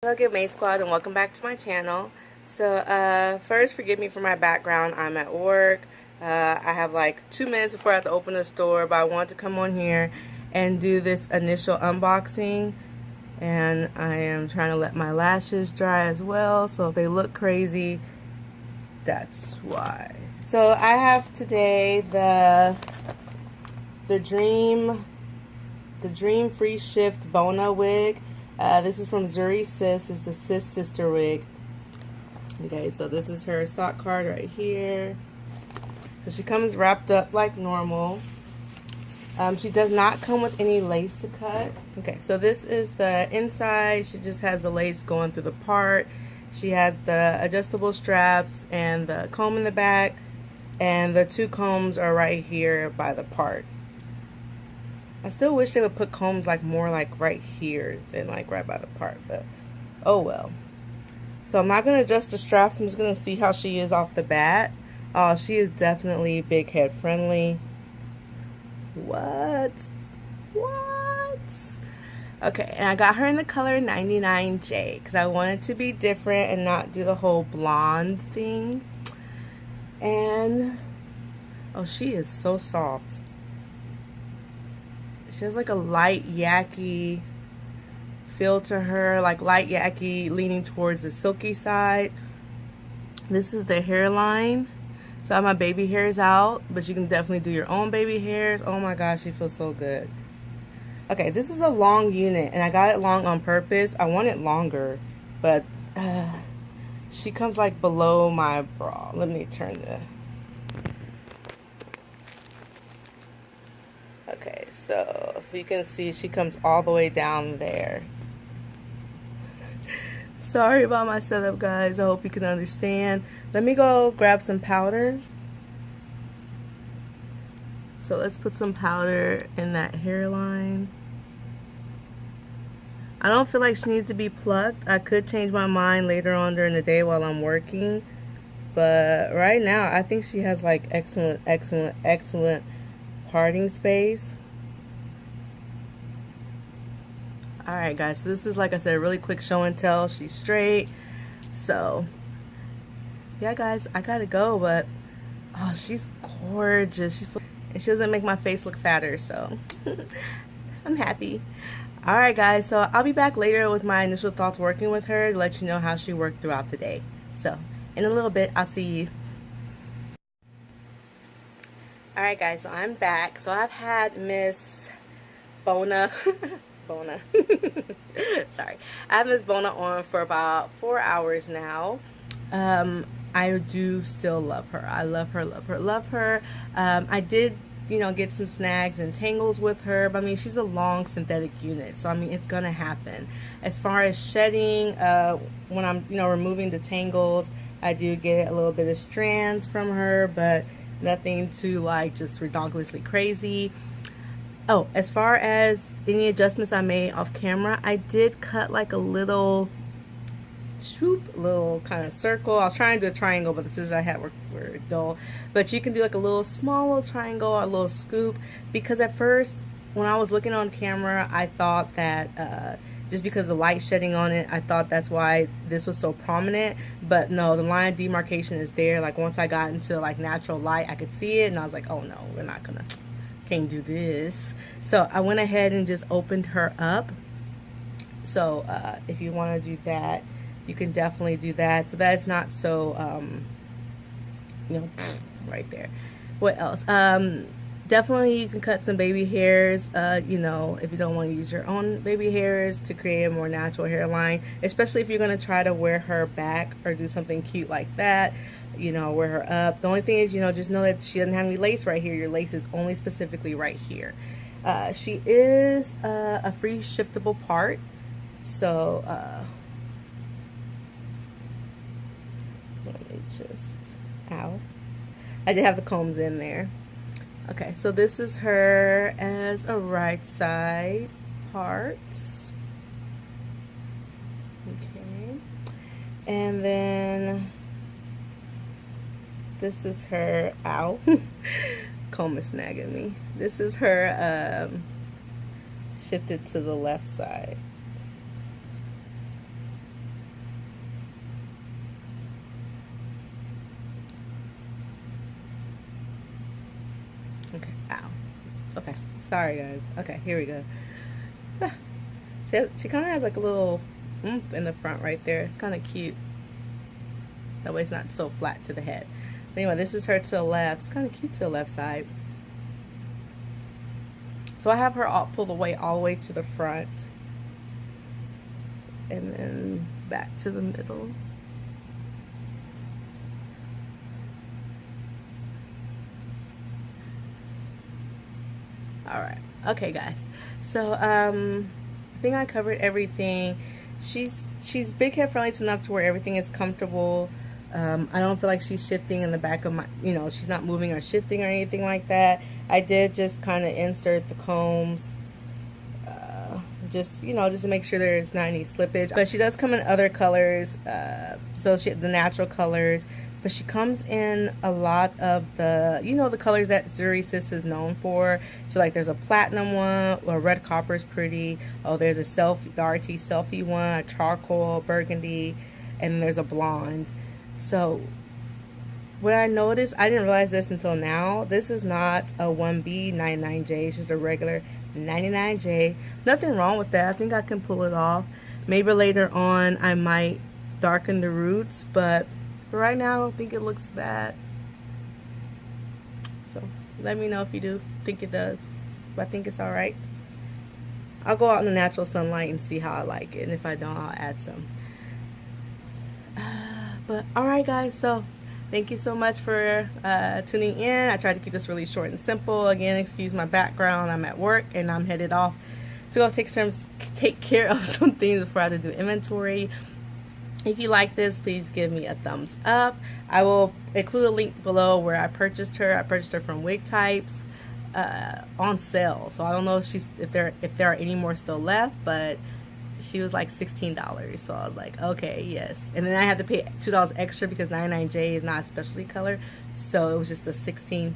Hello good Maid Squad and welcome back to my channel. So first forgive me for my background. I'm at work. I have like 2 minutes before I have to open the store, but I wanted to come on here and do this initial unboxing, and I am trying to let my lashes dry as well, so if they look crazy, that's why. So I have today the Dream Free Shift Bona wig. This is from Zury Sis. It's the Sis Sister wig. Okay, so this is her stock card right here. So she comes wrapped up like normal. She does not come with any lace to cut. Okay, so this is the inside. She just has the lace going through the part. She has the adjustable straps and the comb in the back. And the 2 combs are right here by the part. I still wish they would put combs like more like right here than like right by the part, but oh well. So I'm not going to adjust the straps. I'm just going to see how she is off the bat. Oh, she is definitely big head friendly. What? Okay, and I got her in the color 99J because I wanted to be different and not do the whole blonde thing. And oh, she is so soft. She has like a light yaki feel to her, like light yaki leaning towards the silky side. This is the hairline. So I have my baby hairs out, but you can definitely do your own baby hairs. Oh my gosh, she feels so good. Okay, this is a long unit, and I got it long on purpose. I want it longer, but she comes like below my bra. Let me turn the... Okay, so if you can see, she comes all the way down there. Sorry about my setup, guys. I hope you can understand. Let me go grab some powder. So let's put some powder in that hairline. I don't feel like she needs to be plucked. I could change my mind later on during the day while I'm working. But right now, I think she has like excellent parting space. Alright guys, so this is, like I said, a really quick show and tell. She's straight. So yeah guys, I gotta go, but oh, she's gorgeous. And she doesn't make my face look fatter, so I'm happy. Alright guys, so I'll be back later with my initial thoughts working with her to let you know how she worked throughout the day. So in a little bit, I'll see you. Alright guys, so I'm back. So I've had Miss Bona Bona sorry, I have Miss Bona on for about 4 hours now. I do still love her. I love her. I did, you know, get some snags and tangles with her, but I mean, she's a long synthetic unit, so I mean, it's gonna happen. As far as shedding, when I'm, you know, removing the tangles, I do get a little bit of strands from her, but nothing too like just redonkulously crazy. Oh, as far as any adjustments I made off camera, I did cut like a little swoop, little kind of circle. I was trying to do a triangle, but the scissors I had were dull. But you can do like a little small little triangle or a little scoop, because at first when I was looking on camera, I thought that just because the light shedding on it, I thought that's why this was so prominent. But no, the line of demarcation is there. Like once I got into like natural light, I could see it, and I was like, oh no, we're not gonna, can't do this. So I went ahead and just opened her up. So if you want to do that, you can definitely do that, so that it's not so you know, right there. What else? Definitely you can cut some baby hairs, you know, if you don't want to use your own baby hairs, to create a more natural hairline, especially if you're going to try to wear her back or do something cute like that, you know, wear her up. The only thing is, you know, just know that she doesn't have any lace right here. Your lace is only specifically right here. She is a free shiftable part, so let me just, ow, I did have the combs in there. Okay, so this is her as a right side part. Okay, and then this is her, ow, comb is snagging me. This is her shifted to the left side. Okay, sorry guys. Okay, here we go. She kind of has like a little oomph in the front right there. It's kind of cute. That way it's not so flat to the head. Anyway, this is her to the left. It's kind of cute to the left side. So I have her all pulled away all the way to the front. And then back to the middle. Alright. Okay guys. So I think I covered everything. She's big head friendly enough to where everything is comfortable. I don't feel like she's shifting in the back of my, you know, she's not moving or shifting or anything like that. I did just kind of insert the combs, just, you know, just to make sure there's not any slippage. But she does come in other colors, so the natural colors. But she comes in a lot of the, you know, the colors that Zury Sis is known for. So like there's a platinum one, or red copper is pretty. Oh, there's a the RT selfie one, a charcoal, burgundy, and then there's a blonde. So what I noticed, I didn't realize this until now, this is not a 1B 99J, it's just a regular 99J. Nothing wrong with that. I think I can pull it off. Maybe later on I might darken the roots, but for right now I don't think it looks bad. So let me know if you do think it does. But I think it's alright. I'll go out in the natural sunlight and see how I like it, and if I don't, I'll add some. But alright guys, so thank you so much for tuning in. I tried to keep this really short and simple. Again, excuse my background. I'm at work and I'm headed off to go take care of some things before I have to do inventory. If you like this, please give me a thumbs up. I will include a link below where I purchased her. I purchased her from Wig Types on sale. So I don't know if there are any more still left, but she was like $16, so I was like, okay, yes. And then I had to pay $2 extra because 99J is not a specialty color, so it was just the $16.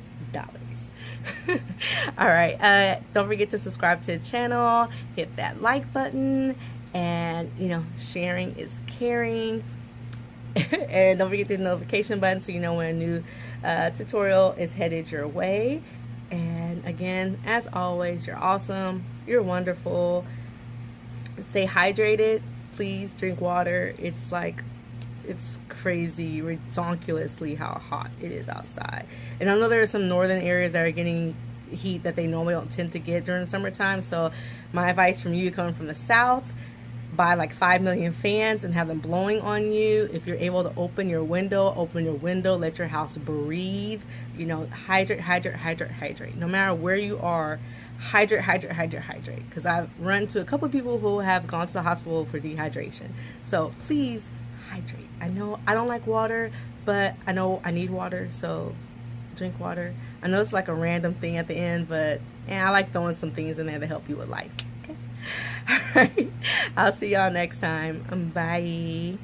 All right, don't forget to subscribe to the channel, hit that like button, and you know, sharing is caring. And don't forget the notification button so you know when a new tutorial is headed your way. And again, as always, you're awesome, you're wonderful. Stay hydrated. Please drink water. It's crazy, ridiculously how hot it is outside. And I know there are some northern areas that are getting heat that they normally don't tend to get during the summertime. So my advice from you coming from the south, buy like 5 million fans and have them blowing on you. If you're able to open your window, let your house breathe. You know, hydrate. No matter where you are, hydrate. Because I've run into a couple of people who have gone to the hospital for dehydration. So please hydrate. I know I don't like water, but I know I need water, so drink water. I know it's like a random thing at the end, but I like throwing some things in there to help you with life. Okay. All right. I'll see y'all next time. Bye.